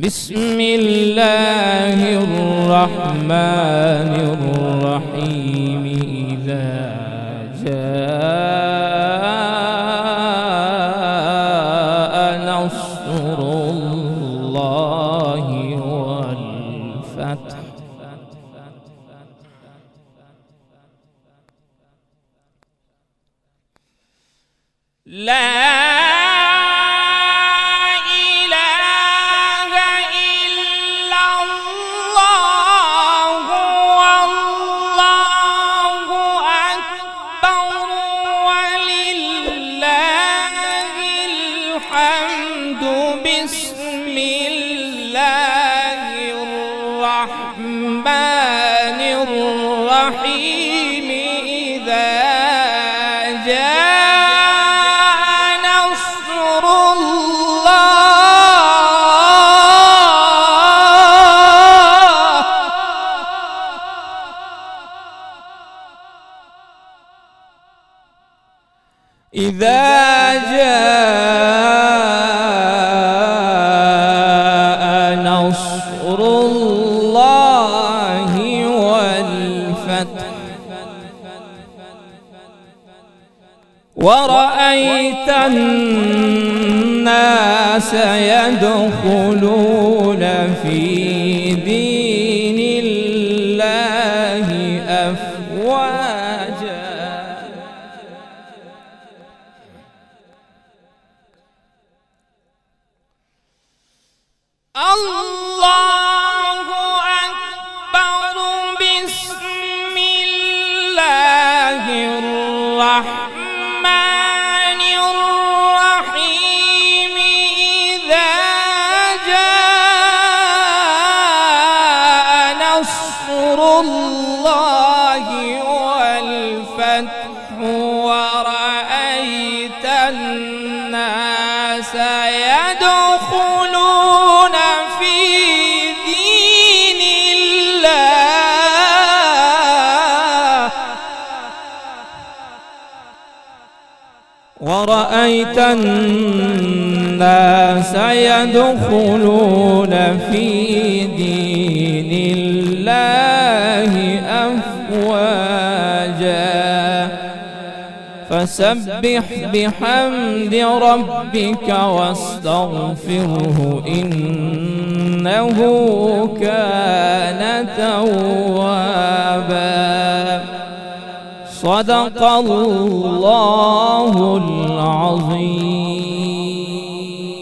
بسم الله الرحمن الرحيم. إذا جاء نصر الله والفتح لا بسم الله الرحمن الرحيم. إذا جاء نصر الله إذا نصر الله والفتح ورأيت الناس يدخلون في دين الله أفواجا. الله أكبر. بسم الله الرحمن الرحيم. إذا جاء نصر الله والفتح ورأيت الناس يدخلون في دين الله ورأيت الناس يدخلون في دين الله أفواجا. فسبح بحمد ربك واستغفره إنه كان توابا. صدق الله العظيم.